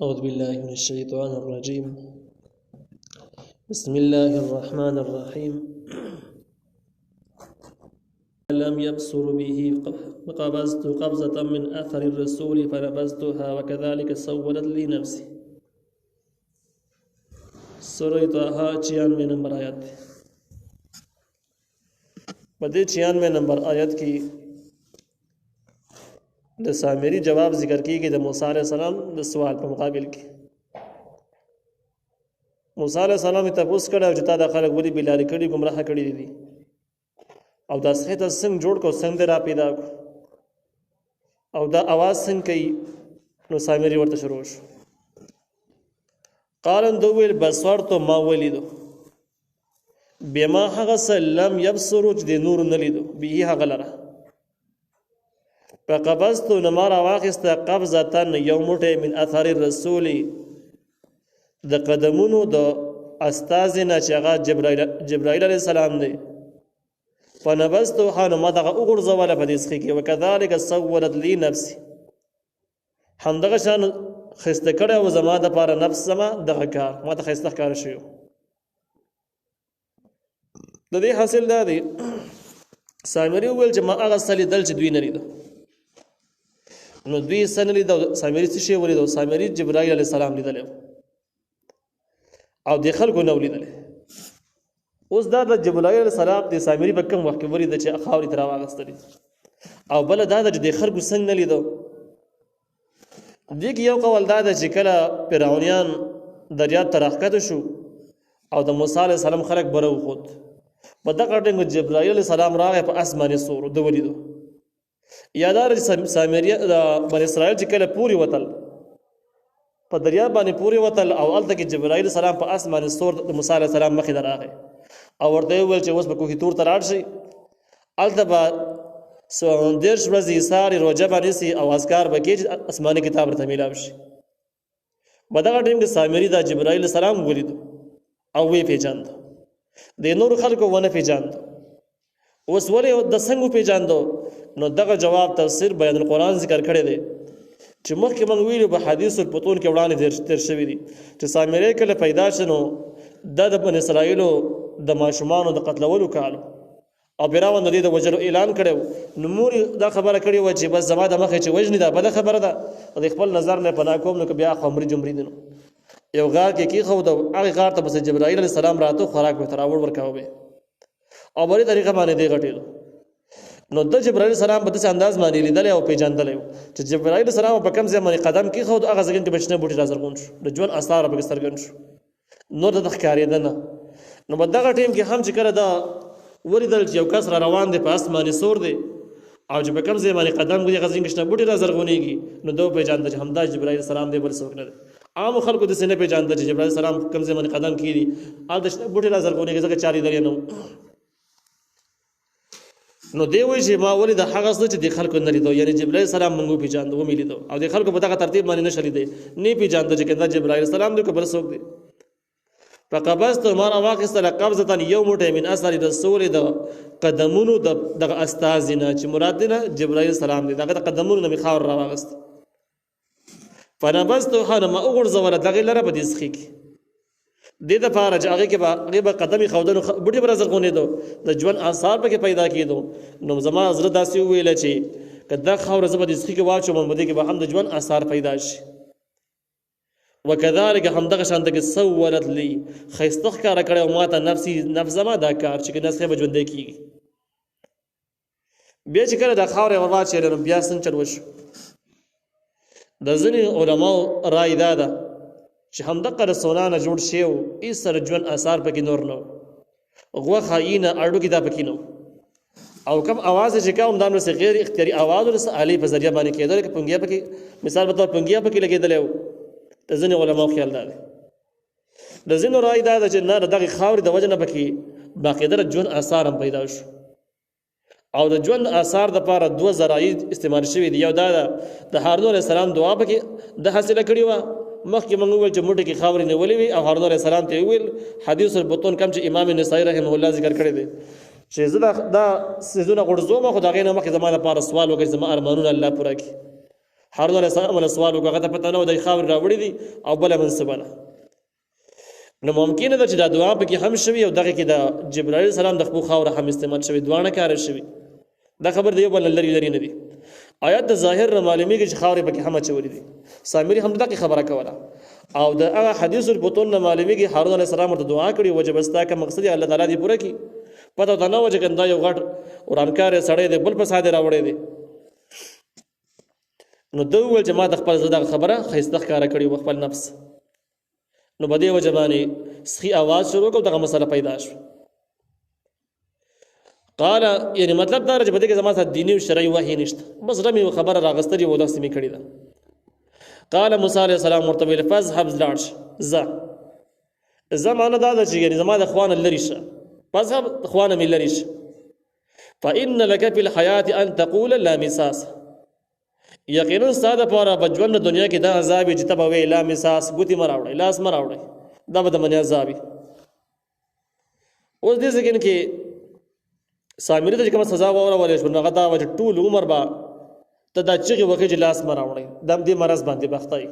أعوذ بالله من الشيطان الرجيم. بسم الله الرحمن الرحيم. لم يبصر به قبضت قبضة من أثر الرسول فنبذتها وكذلك سولت لي نفسي. سورة طه 96 نمبر آیت. بدې 96 نمبر آیت کې د سامری جواب ذکر کیږي د موسی علیہ السلام د سوال په مقابل کې. موسی علیہ السلام ته پوښتنه کړه چې تا د خلک ولې بلاری کړي گمراه کړي دي او دا څنګه څنګه جوړ کو څنګه را پیدا کو او دا आवाज څنګه کوي. نو سامری ورته شروع شو. قالن دویل بصرت ما ولیدو بما هغه سلم يبصر چې د نور نه لیدو به هغه لره فقبضت نمار واخست قبضه یومټه من اثر الرسول د قدمونو د استاذنا چې هغه جبرائیل علیه السلام دی. فنبذت حان ما دغه وګرځوله په دې څخه کې وکذالک سولت لي نفسي همدغه شان خسته کړه او زما د پاره نفس زما دغه کار ما ته خسته کار شو. د دې حاصل دا دی سامری ویل چې ما هغه سلی دل چې دوی نه لیدو. نو دوی سن لیدو سامری څه شی ولیدو؟ سامری جبرائیل علیه السلام لیدل او د خلکو نو لیدل. اوس دا د جبرائیل علیه السلام د سامری په کوم وخت کې ورید چې خاوري تر واغستلی او بل دا د خلکو څنګه نه لیدو. دغه یو قول دا چې کله فرعونیان دریاب ته راښکته شو او د موسی علیه السلام خلک برو خود په دغه ټینګ جبرائیل علیه السلام راغی په اسماني سور د ولیدو. یادار سامری د بنی اسرائیل چې کله پوری وتل په دریاب باندې پوری وتل او الته کې جبرائیل السلام په اسماني سور د موسی علیه السلام مخې راغی او ورته ویل چې اوس په کوهی تور ته لاړ شي الته به دیرش ورځې ساري روژه باندې سي او اذکار به کې اسماني کتاب ورته میلاو شي. په دغه ټیم کې سامری د جبرائیل السلام ولیدو او وی پیژاند د نور خلکو ونه پیژاند. اوس ولې د څنګه پیژاندو؟ نو دغه جواب تفسیر بیان القرآن ذکر کړی دی چې مخکې موږ ویلو په حدیث البطون کې وړاندې تیر شوي دي چې سامری کله پیدا شنو د بنی اسرائیلو د ماشومانو د قتلولو کالو او بیراون د دې د وجلو اعلان کړو. نو مور دا خبره کړې و چې بس زما د مخې چې وجنی دا بل خبره ده د خپل نظر نه پناه کوم نو بیا خمري جمري دي. یو غار کې کی خو د هغه غار ته بس جبرائیل علیه السلام راتو خوراک به تراوړ ورکاو به او بری طریقه باندې دی غټیدو. نو د جبرائیل السلام په داسې انداز باندې لیدل او پیژندل چې جبرائیل السلام په کوم ځای باندې قدم کی خو هغه ځای کې بچنه بوټي راځرغون شو د ژوند اثر به سترګن شو نو د ښکارېده نه. نو په دغه ټیم کې هم چې کړه دا ولیدل چې یو کس را روان دی په اسماني سور دی او چې په کوم ځای باندې قدم کوي هغه ځای کې بوټي راځرغونېږي نو دوی پیژندل چې همدا جبرائیل السلام دی بل څوک نه دی. عام خلکو د سینې پیژندل چې جبرائیل السلام کوم ځای باندې قدم کړي ال د بوټي راځرغونېږي ځکه چاري درې نه. نو دی وایي چې ما ولې د هغه څه چې د خلکو نه لیدو یعنی جبرائیل السلام موږ پیژاندو و مې لیدو او د خلکو په دغه ترتیب باندې نه شلیدي نه پیژاندو چې دا جبرائیل السلام دی که بل څوک دی. فقبضت ما واخست قبضه یومټه من اثر الرسول د قدمونو د استاذنا چې مراد دی جبرائیل السلام دی دغه قدمونو نه خاور را واغست. فنبذت حان ما وګرځول دغه لره په دې څخه کې د دې لپاره چې هغه کې به قدمي خودنو بوټي پر ځرغونې دو د ژوند آثار پکې پیدا کېدو. نو زما حضرت داسې ویل چې کدا خاور زبر دې څخه کې واچو مونږ دې کې به هم د ژوند آثار پیدا شي. وکذالک همدغه شان دغه سولت لي خيستخ کار کړو ماته نفس زما دا کار چې نسخه به ژوند کېږي. بیا چې کله د خاور ور واچې نو بیا څنګه چل وشو. د ځینې علماء رائے دا ده چې همدغه رسولانه جوړ شي او ای سره ژوند آثار پکې نور نو غوخه اینه اړو کې دا پکې نو او کوم आवाज چې کوم دانو سره غیر اختیاري आवाज ورسره علي په ذریعہ باندې کېدل کې پنګیا پکې مثال په تور پنګیا پکې لګېدل او د ځینې علماء خیال ده د ځینې رائے دا چې نه دغه خاورې د وجه نه پکې باقاعده ژوند آثار هم پیدا شو او د ژوند آثار د لپاره دوه ذرایع استعمال شوي دي. یو دا د هارون علیه السلام دعا پکې د حاصله کړې و مخکې موږ ویل چې موټی کې خاورې نیولې وي او هارون علیه السلام ته ویل حدیث البطون کم چې امام نسائی رحمه الله ذکر کړی دی چې زه دا سيزونه غورځوم خو دا غینه مخکې زما لپاره سوال وکړي زما ارمانونه الله پوره کړي هارون علیه السلام له سوال وکړه، هغه ته پته نه و د خاورې راوړي دي او بله منصبه نه. نو ممکنه ده چې دا دعا پکې هم شوي او دغه کې د جبرائیل علیه السلام د خپل خاوره هم استعمال شوي، دواړه کار شوي. دا خبر دی یو بل لري لري نه دي. آیات د ظاهر نه معلومیږي چې خاورې پکې هم اچولې دي. سامری هم دغه خبره کوله او د هغه حدیث البطون نه معلومیږي هارون علیه السلام ورته دعا کړې وجه بستا کا مقصد الله تعالی دې پوره کړي. پته ته نه و چې ګندا یو غټ ورانکار سړی دی بل په ساده راوړی دی. نو دوی وویل چې ما د خپل زړه خبره ښایسته ښکاره کړې و خپل نفس. نو په دې وجه باندې سخي اواز شروع کړ، دغه مسله پیدا شو. قال یعنی مطلب دا چې په دې کې زما سره دیني او شرعي وحی نشته، بس رمي خبره راغستري و داسې مې کړې ده. قال موسی علیه السلام ورته ویل فاذهب لاړ شه، زه معنی دا ده چې یعنی زما د خوانه لرې شه، فاذهب خوانه مې لرې شه. فإن لك في الحياة أن تقول لا مساس، یقینا ستا دپاره په ژوند دنیا کې دا عذاب چې ته به وایې لا مساس، ګوتې مه راوړئ، لاس مه راوړئ، دا به د منې عذاب وي. اوس دې سکن کې سامري ته چې کومه سزا واورولې شوه نو هغه دا وه چې ټول عمر به ته دا چغې وکړې چې لاس مه راوړئ، دا دې مرض باندې بخته یې.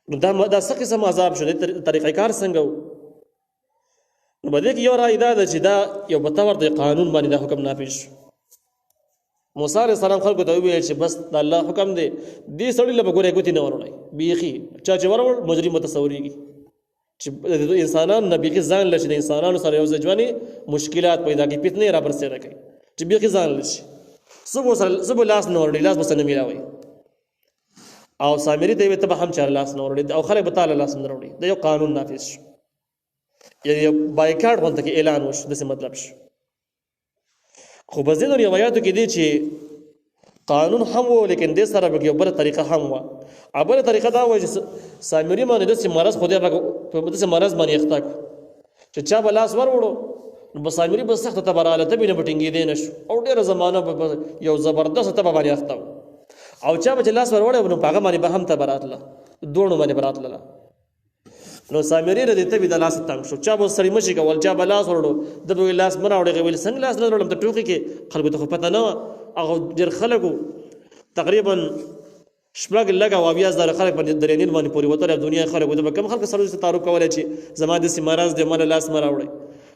نو دا څه قسم عذاب شو، طریقه کار څنګه و؟ نو په دې کې یو رایې دا ده چې دا یو په طور د قانون باندې دا حکم نافذ شو. موسی علیه السلام خلکو ته وویل چې بس د الله حکم دی، دې سړي له به ګورې ګوتې نه وروړئ، بیخي چا چې وروړ مجرم متصورېږي چې انسانان نه بیخي ځان له چې د انسانانو سره یو ځای ژوندې مشکلات پیدا کړي، فتنې را برسېره کوي چې بیخي ځان له شي. څه به لاس نه وروړي، لاس به څه نه میلاوئ. او سامري ته یې ویل ته به هم چا لاس نه وروړي او خلک به تا له لاس نه وروړي. دا یو قانون نافذ شو، یعنی بایکاټ غونته کې اعلان وشو، داسې مطلب شو. خو په ځینو روایاتو کې دی چې قانون هم و لیکن دې سره به یو بله طریقه هم وه. بله طریقه دا وه چې سامري باندې داسې مرض خدای پاک په داسې مرض باندې اخته کړو چې چا به لاس وروړو نو به سامري به سخته تبه راغله، تبې نه به ټینګېدی نه شو او ډېره زمانه به یو زبردسته تبه باندې اخته و. او چا به چې لاس وروړی نو په هغه باندې به هم تبه راتله، دوړو باندې به راتلله. نو سامري نه دې تبې د لاس تنګ شو، چا به سړي مشي کول، چا به لاس وروړو، ده به ویل لاس مه راوړې. هغې ویل څنګه لاس نه وروړم، ته ټوکې کې خلکو ته خو پته نه وه. هغه ډېر خلکو تقریبا 6,00,000 خلک په درېنیل باندې پورې وتلي او دنیا خلکو ته به کوم خلک سره تعارف کولی چې زما داسې مرض دی ما له لاس مه راوړئ.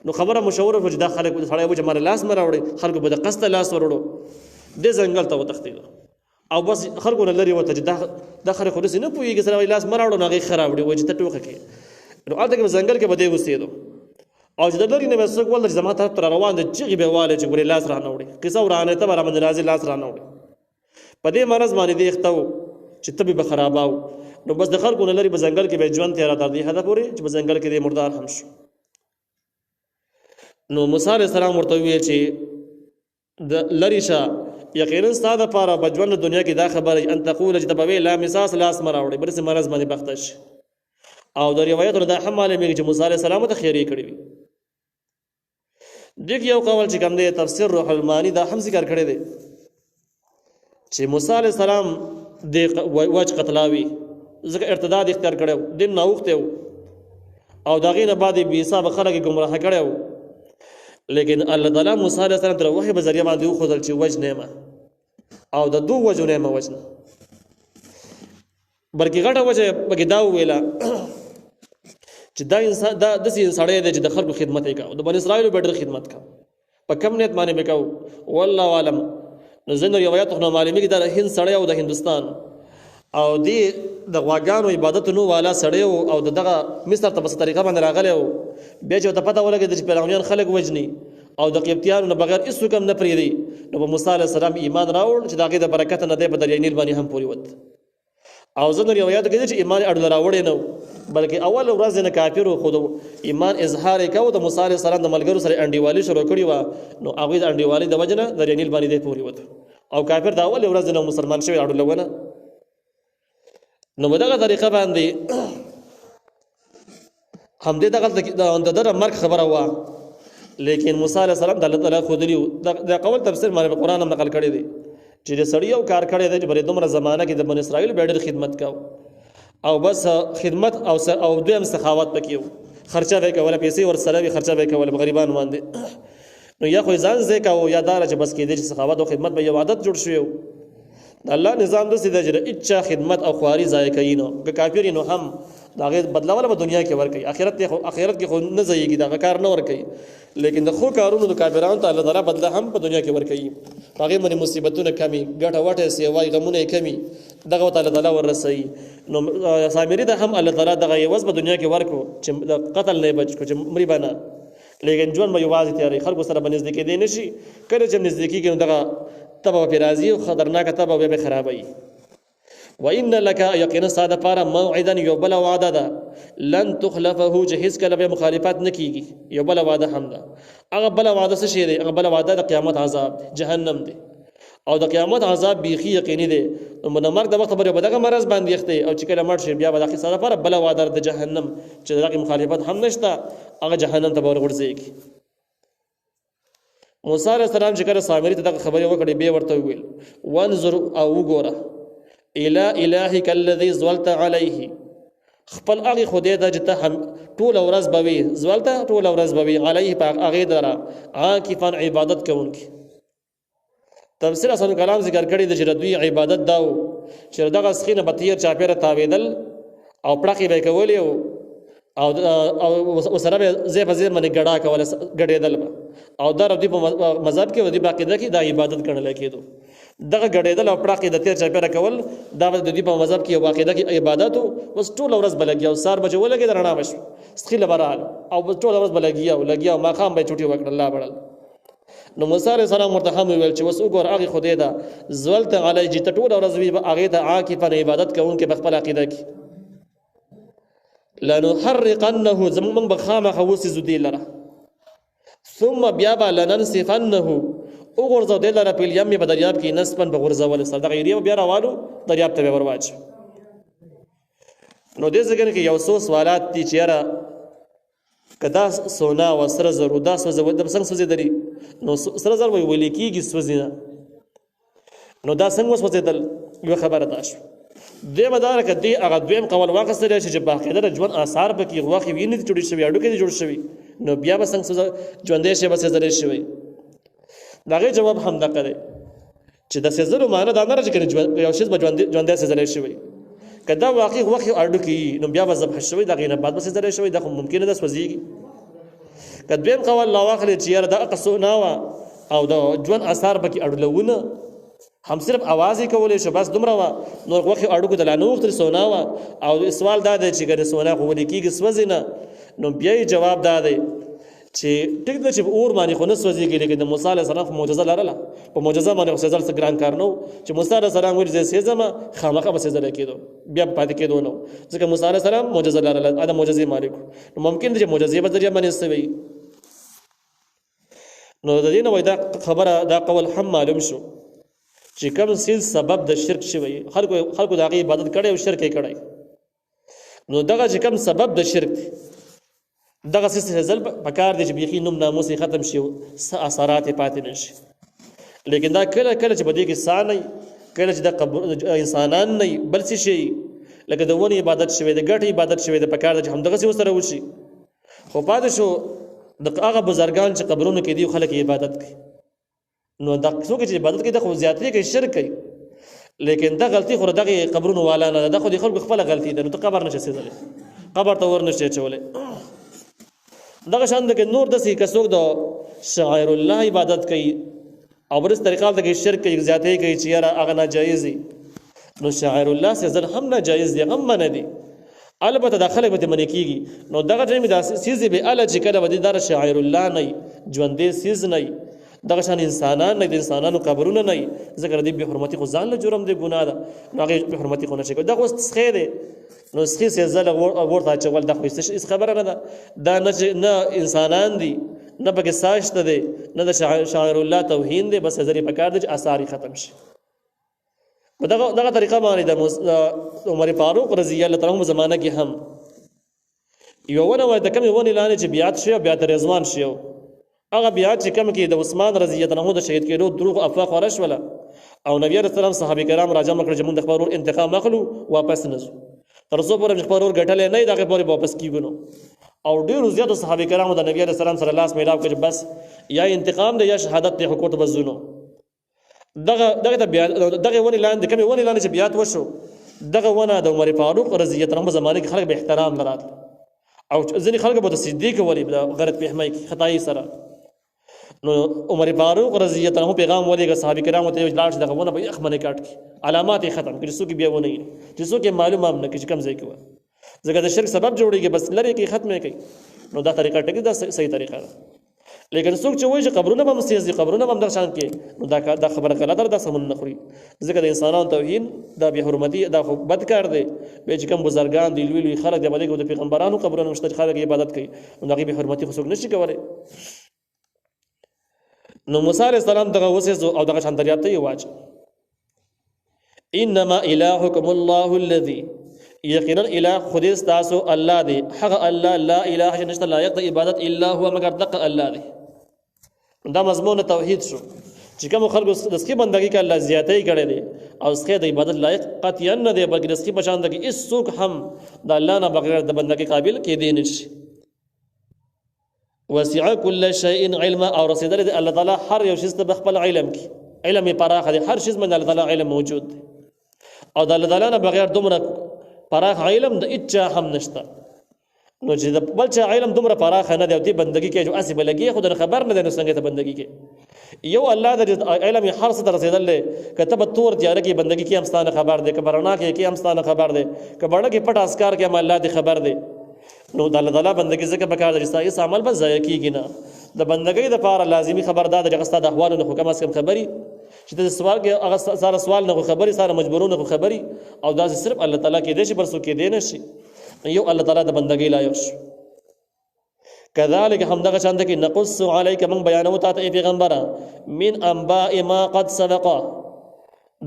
نو خبره مشوره شوه چې دا خلک سړی و چې ما له لاس مه راوړئ، خلکو به د قصده لاس وروړو. دې ځنګل ته وتښتېدو او بس خلکو نه لرې وته چې دا خلک خو داسې نه پوهېږي سره لاس مه راوړو، نو هغې ښه راوړي وایي چې ته ټوکه کوې. نو هلته کې به ځنګل کې به دی اوسېدو او چې د لرې نه به څوک ولده چې زما طرف ته را روان دی، چغې به یې والې چې ګورې لاس رانه وړې، قصه ورانه ته به را باندې راځي لاس رانه وړې. په دې مرض باندې دی اخته و چې طبې به خرابه و. نو بس د خلکو نه لرې به ځنګل کې به یې ژوند تېره تر دې حده پورې چې په ځنګل کې دی مردار هم شو. نو موسی علیه السلام ورته وویل چې د لرې شه، یقینا ستا دپاره په ژوند دنیا کې دا خبره ان تقول چې ته به وایې لا مساس، لاس مه راوړئ، بل داسې مرض باندې بخته شي. او د روایتونو دا هم معلومېږي چې موسی علیه السلام ته خیرې کړې وي. دې کې یو قول چې کوم دی تفسیر روح المعانی دا هم ذکر کړی دی چې موسی علیه السلام د وجه قتلاوي ځکه ارتداد اختیار کړی و، دین ناوښتی و او د هغې نه بعد یې بېحسابه خلک یې ګمراه کړی و. لیکن الله تعالی موسی علیه السلام ته د وحي په ذریعه باندې وښودل چې وجنه یې او د دوو وجو نه یې مه وجنه، بلکې غټه وجه پکې دا وویله چې دا انسان دا داسې سړی دی چې د خلکو خدمت یې کوو، د بني اسرائیلو به ډېر خدمت کوو، په کم نیت باندې به کوو. والله عالم. نو ځینو روایاتو نه معلومېږي دا د هند سړی او د هندوستان او دې د غواګانو عبادتونو والا سړی او دغه مصر ته په څه طریقه باندې راغلی و. بیا چې ورته پته ولګېده چې فرعونیان خلک وژني او د قبطیانو نه بغیر هېڅوک هم نه پرېږدي، نو په موسی علیه السلام ایمان راوړ چې د هغې د برکته نه دی په دریای نیل باندې هم پورې وت. او ځینو روایاتو کې دی چې ایمان یې اړوله راوړی نه و، بلکې اول ورځ نه کافر و، خو د ایمان اظهار یې کوو. د موسی علیه السلام د ملګرو سره انډیوالي شروع کړې وه، نو هغوی د انډیوالۍ د وجې نه دریای نیل باندې دی پورې وت او کافر د اولې ورځې نه مسلمان شوی اړوله ونه. نو په دغه طریقه باندې همدې دغه د ده مرګ خبره وه. لیکن موسی علیه السلام د الله تعالی ښودلي وو. د قول تفسیر باندې په قرآن هم نقل کړی دی چې د سړي یو کار کړی دی چې بلې دومره زمانه کې د بني اسرائیل بیا ډېر خدمت کوو او بس خدمت او دویم سخاوت پکې و، خرچه به یې کوله، پیسې ورسره وي، خرچه به یې کوله په غریبانو باندې. نو یا خو یې ځان ځای کوو یا دا چې بس کېدی چې سخاوت او خدمت به یو عادت جوړ شوی و. د الله نظام د سیده جره اچا خدمت او خواري ضایع کوي نو که کافر نو هم دا غیر بدلاوله په دنیا کې ور کوي آخرت کې خو نه ځایږي دا کار نه ور کوي لیکن د خو کارونو د کافرانو ته الله تعالی بدله هم په دنیا کې ور کوي هغه باندې مصیبتونه کمی ګټه وټه سیوای غمونه کمی دغه تعالی تعالی ور رسي نو سامری ته هم الله تعالی دغه یوز په دنیا کې ورکو چې قتل نه بچ کو چې مری بنا لیکن ژوند به یوازې تیاری خلکو سره به نزدیکې دی نشي کله چې نزدیکې کې دغه تبه په راځي او خطرناک تبه به خرابوي وان لك يقين صاد پاره موعدا يبل وعده ده لن تخلفه جهز کله به مخالفت نکېږي يبل وعده هم ده هغه بل وعده څه شي دی هغه بل وعده د قیامت عذاب جهنم دی او د قیامت عذاب بیخي یقیني دی نو د مرګ د وخت به دغه مرز باندې یخته او چې کله مړ شي بیا به د صاد پاره بل وعده د جهنم چې دغه مخالفت هم نشته هغه جهنم ته ورغورځي موسی علیہ السلام چې کله سامری ته دغه خبرې وکړې به ورته ویل وانظر او وګوره الى الهك الذي زولت عليه خپل هغه خدای ته چې ته ټول ورځ بوي زولت ټول ورځ بوي عليه په هغه درا عاکفا عبادت کوونکی تفسیر اصل کلام ذکر کړی د جردوی عبادت داو چې دغه سخینه بتیر چاپیره تاویدل او پړقې به کولې او سره به زی په زی باندې ګډا کوله ګډېدل او دا رب دی په مذهب کې ودی باقاعده کې دا عبادت ګڼل کېدو دغه ګډېدل او پړقې د تیر چاپیره کول دا د دې په مذهب کې باقاعده کې عبادت وس ټول ورځ بلګي او سار بچ ولګي درنا مش سخیله برال او ټول ورځ بلګي او لګي او ماقام به چټي وکړ الله بڑل نو موسی علیہ السلام مرتحم ویل چې وس وګور هغه خدای دا زولت علی چې ټول ورځ به هغه ته عاکفا عبادت کوونکې په خپل عقیده کې لنحرقنه زمون بخامه خوس زدی لره ثم بیا لننسفنه وګورځو د لره په یم په دریاب کې نسبن به غرزول سره د غیریه بیا راوالو دریاب ته ورواچ نو دې ځکه کې یو څو سوالات دي چې را کدا سونا و سره زرو دا سوزه د څنګه سوزه دري نو سره زر وی ولې کیږي سوزینه نو دا څنګه سوزیدل یو خبره ده دې مدار کدي هغه دویم قول واقع چې باقاعده ژوند آثار به کې واقع ویني جوړ شوی اډو کې جوړ شوی نو بیا به څنګه سوزه ژوندې شي بس زره شوی داغه جواب هم دا کړي چې د سزرو معنی دا نه چې یو شی به ژوندې سزره شوی کدا واقع اډو کې نو بیا به ذبح شوی دغه نه بعد بس زره شوی دا خو ممکن ده سوزيږي کدویم قول لا واخلي چې دا قصو ناوا او دا ژوند آثار به کې اډلونه هم صرف आवाज کولې شو بس دومره وا نور وخت اډو د لانو وخت سونا وا او سوال دا دی چې ګره سونا خو لیکيږي سوزینه نو بیا جواب دا دی چې ټیک ده چې اور باندې خو نه سوځيږي لیکن د موسی علیه السلام معجزه لرله په معجزه باندې خو سزل څه ګران کار نو چې موسی علیه السلام ورځ سيزما خامخه به سزل کېدو بیا پاتې کېدو نو ځکه موسی علیه السلام معجزه لرله دا معجزه مالک نو ممکن دی چې معجزه به ذریعہ باندې استوي نو د دې نو دا خبره دا قول هم معلوم شو چې کوم سیل سبب د شرک شوی خلکو د عبادت کړي او شرک یې کړي نو دغه چې کوم سبب د شرک دغه سیسه ځل پکار دي چې بيخي نوم ناموس ختم شي اثرات پاتې نشي لیکن دا کله چې بده کې سانه کله چې د انسانان نه بل څه شي لکه د ونی عبادت شوی د ګټ عبادت شوی د پکار دي چې هم دغه څه سره وشي خو پاتې شو د هغه بزرګان چې قبرونو کې دي خلک عبادت کوي نو دا څوک چې عبادت کوي د خو زیاتې کوي شرک کوي لیکن دا غلطي خو دغه قبرونو والا نه د خو د خلکو خپل غلطي ده نو ته قبر نشي سيزلې قبر ته ور نشي چولې دغه شان د نور د سې کڅوک د شاعر الله عبادت کوي او برس طریقه د شرک کوي زیاتې کوي چې یاره هغه ناجایز دي نو شاعر الله سيزل هم ناجایز دي هم نه دي البته داخله به منی کیږي نو دغه ټیم د سيزي به ال چې کله ودی دار شاعر الله نه ژوندې سيز نه دغه شان انسانان نه د انسانانو قبرونه نه ذکر دي به حرمتي خو ځان له جرم دي ګناه ده نو هغه به حرمتي خو نشي دغه اوس خیره نو سخي سيزل ورته چول د خو هیڅ خبره نه ده دا نه انسانان دي نه پکې ساشته دي نه د شاعر الله توهین دي بس زری پکار دي چې آثار ختم شي دغه طریقه باندې د عمر فاروق رضی الله تعالی عنہ زمانہ کې هم یو ونه د کوم ونه لانه چې بیات شي بیات رضوان شي هغه بیات چې کوم کې د عثمان رضی الله عنه د شهید کېدو دروغ افواق ورش ولا او نبی رسول الله صحابه کرام راجم کړ چې موږ د خبرو انتقام اخلو واپس نزو تر څو پورې خبرو ګټلې نه دا خبرې واپس کیږي او ډېر زیات صحابه کرام د نبی رسول الله صلی الله علیه وسلم سره بس یا انتقام دی یا شهادت د حقوق بزونو دغه بیا دغه ونی لاندې کومې ونی لاندې چې بیات وشو دغه ونه د عمر فاروق رضی الله عنه زمانه کې خلک به احترام لرات او ځینې خلک به د صدیق ولی غلط فهمي خطای سره نو عمر فاروق رضی الله عنه پیغام ولېږه صحابه کرامو ته لاړ دغه ونه به اخمنه کاټ کی علامات ختم کړي څوک بیا ونه چې څوک معلوم هم نه کړي کوم ځای کې و ځکه د شرک سبب جوړيږي بس لری کې ختمه کوي نو دا طریقه ټکی دا صحیح طریقه ده لیکن څوک چې وایي چې قبرونه به مسیحي قبرونه به در شان کې نو دا خبره غلطه ده سمون نه خوري ځکه د انسانانو توهین دا به حرمتي دا خو بد کار دی به چې کوم بزرګان دی لوی خلک دی باندې د پیغمبرانو قبرونو مشترک خلک عبادت کوي نو هغه به حرمتي خو څوک نشي کولای نو موسی عليه السلام دغه وسه او دغه شان دریاب ته واچ انما الهکم الله الذي یقینا اله خدای تاسو الله دی حق الله لا اله الا هو لا يقضي عبادت الا هو مگر دق الله دی دا مضمون توحید شو چې کوم خلکو د سخي بندګۍ کې الله زیاتې کړي دي او سخي د عبادت لایق قطعا نه دی بلکې د سخي په شان د کې هیڅ څوک هم د الله نه بغیر د بندګۍ قابل کې دی نشي وسع كل شيء علما او رسیدل دی الله تعالی هر یو شی ته خپل علم کې علم پراخ دی هر شی من الله تعالی علم موجود دی او د الله تعالی نه بغیر دومره پراخ علم د اچا هم نشته نو چې د بل چا علم دومره پراخ نه دی او دې بندګي کې جو اسی بلګي خو د خبر نه دی نو څنګه ته بندګي کې یو الله د علم هر څه رسیدل کتب تور تیار کې بندګي کې همستانه خبر دی کبرنا کې همستانه خبر دی کبرنا کې پټ اسکار کې الله دې خبر دی نو د الله تعالی بندګي ځکه بکار د رسایي عمل به ضایع کیږي نه د بندګي د لپاره لازمی خبردار د غستا د احوالو نه حکم اس کم خبري چې د سوال کې هغه سره سوال نه خبري سره مجبورونه خبري او دا صرف الله تعالی کې دې شي برسو کې دې نشي یو الله تعالی د بندګۍ لایق شو کذالک هم دغه شان د کې نقص علیک من بیانو ته پیغمبره من انباء ما قد سبق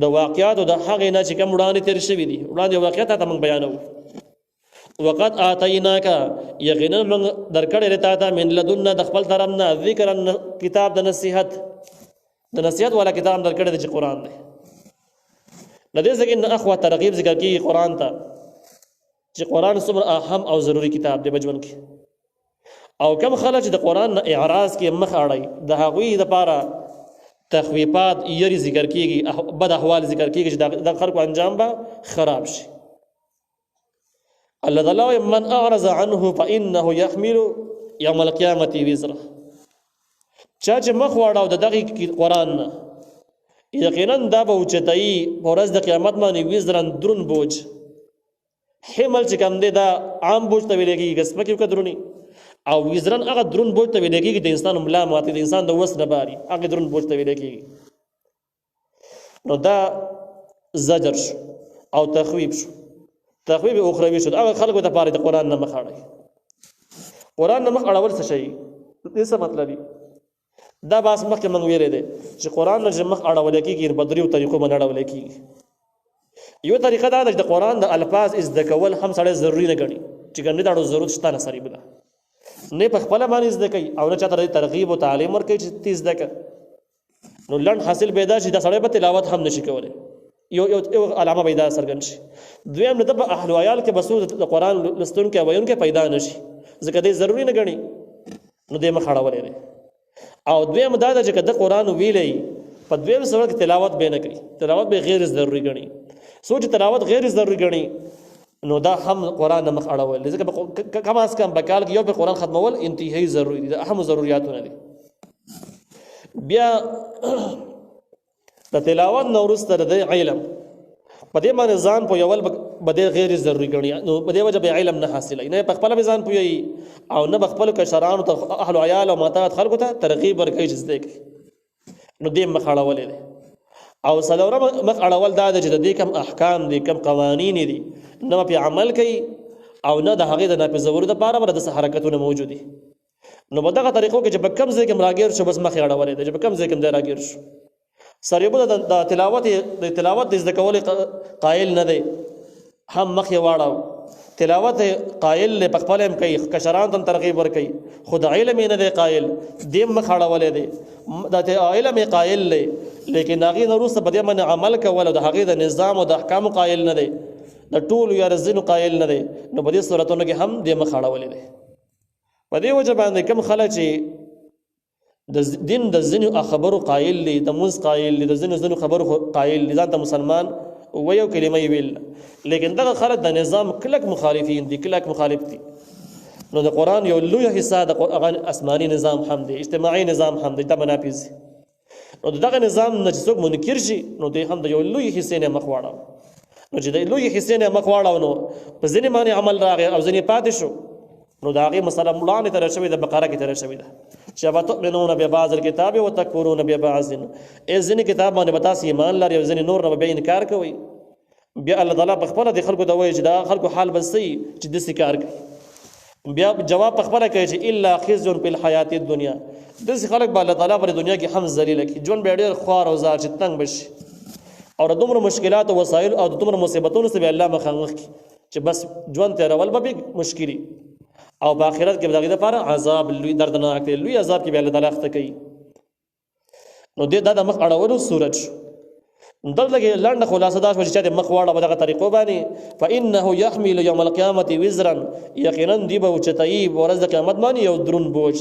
د واقعات د هغه نه چې کوم وړاندې تیر شوی دي وړاندې واقعات ته من بیانو وقد اتیناک یقینا من درکړې رتا ته من لدن د خپل طرفنا ذکر کتاب د نصیحت والا کتاب درکړې د قرآن دی لدې ځکه ان اخوه ترغیب ذکر کی قرآن ته چې قرآن څومره اهم او ضروری کتاب دی بجون کې او کم خلک د قرآن اعراض کې مخ اړای د هغوی لپاره تخویفات یری ذکر کیږي بد احوال ذکر کیږي چې د خلکو انجام به خراب شي الله تعالی من اعرض عنه فانه يحمل يوم القيامه وزره چا چې مخ واړاو د دغه قرآن نه یقینا دا به اوچتای ورځ د قیامت باندې وزرن درون بوج حمل چې کوم دی دا عام بوج ته ویل کېږي سپکې کدرونی او وزرن هغه درون بوج ته ویل کېږي د انسان ملا ماته د انسان د وس نه باري هغه درون بوج ته ویل کېږي نو دا زجر شو او تخویب شو تخویب اخروی شو هغه خلکو د پاره د قرآن نه مخ اړای قرآن نه مخ اړول څه شي دې څه مطلب دا باس مخکې موږ ویلې دي چې قرآن نه مخ اړول کېږي په دریو طریقو باندې اړول کېږي یو طریقه دا ده چې د قرآن د الفاظ زده کول هم سړی ضروري نه ګڼي چې ګڼې دا ضرورت شته نه سړی بده نه په خپل باندې زده کوي او نه چاته ترغیب او تعلیم ورکوي چې تیز زده کړه نو لړ حاصل پیدا شي دا سړی په تلاوت هم نشي کولای یو علامه پیدا سرګن شي دویم نه د اهل عیال کې بسو د قرآن لستون کې وایون کې پیدا نشي ځکه دې ضروري نه ګڼي نو دې مخ اړولې ده او دویم دا چې د قرآن ویلې په دویم سره کې تلاوت به نه کوي تلاوت به غیر ضروري ګڼي سوچ تلاوت غیر ضروري ګڼي نو دا هم قرآن مخ اړول ځکه کم از کم بکال کې یو په قرآن ختمول انتهایی ضروري دي اهم ضرورتونه دي بیا د تلاوت نو ورسته د علم په دې باندې ځان په یول بده غیر ضروري ګڼي نو په دې وجه به علم نه حاصلای نه په خپل ځان پوي او نه خپل کشرانو ته اهل عیال او ماتات خلکو ته ترغیب ورکوي چې زده کوي نو دې مخ اړول دي او څلورم مخ اړول دا چې د دې کم احکام دي کم قوانین دي نه په عمل کوي او نه د هغه د نافذولو لپاره ور د حرکتونه موجودي نو په دغه طریقو کې چې په کم ځای کې راګیر شو بس مخ اړول دي چې په کم ځای کې راګیر شو سریبو د تلاوت د ذکر کول قائل نه دی هم مخ واړو تلاوت قائل له خپل هم کوي کشران ته ترغیب ور کوي خود علم نه دی قائل دیم مخ اړول دی د علم قائل له لیکن هغه نورسته په دې باندې عمل کول او د هغه د نظام او د احکام قائل نه دی د ټول یا رزینو قائل نه دی نو په دې صورتونو کې هم دې مخ اړول دی په دې وجه باندې کوم خلک چې د دین د ځینو خبرو قایل دي، د مونځ قایل دي، د ځینو خبرو قایل دي، ځان ته مسلمان ویو کلمه یې ویل، لیکن دغه خلک د نظام کلک مخالفین دي، کلک مخالف دي. نو د قرآن یو لوی حصہ د آسماني نظام هم دی، اجتماعي نظام هم دی، دا منافذ دي. نو دغه نظام نه چې څوک منکر شي نو دوی هم د یو لوی حصې نه مخ واړاو. نو چې د لوی حصې نه مخ واړاو نو په ځینې باندې عمل راغی او ځینې پاتې شو، نو د هغې مسله وړاندې تېره شوې ده، بقره کې تېره شوې ده چې افتؤمنون ببعض الکتاب وتکفرون ببعض. ځینې کتاب باندې به تاسې ایمان لرئ او ځینې نور نه به بیا انکار کوئ. بیا الله تعالی په خپله د خلکو ته وایي چې دا خلکو حال به څه وي چې داسې کار کوي. بیا جواب په خپله کوي چې الا خزي فی الحیات الدنیا، داسې خلک به الله تعالی پر دنیا کې هم ذلیله کړي، ژوند به یې ډېر خوار او زار چې تنګ به شي او د دومره مشکلات او وسایل او د دومره مصیبتونو سره به الله مخامخ کړي چې بس ژوند تېرول به مشکلي، او په آخرت کې به د هغې دپاره عذاب لوی دردناک دی، لوی عذاب کې به الله تعالی اخته کوي. نو دا د مخ اړولو صورت شو. دلته کې لنډه خلاصه دا شوه چې چا د مخ واړه په دغه طریقو باندې فانه یحمل یوم القیامة وزرا، یقینا دوی به اوچتوي په ورځ د قیامت باندې یو دروند بوج.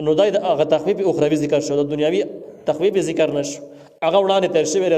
نو دا د هغه تخفیف اخروي ذکر شو، د دنیاوي تخفیف ذکر نه شو، هغه وړاندې تېر شوی.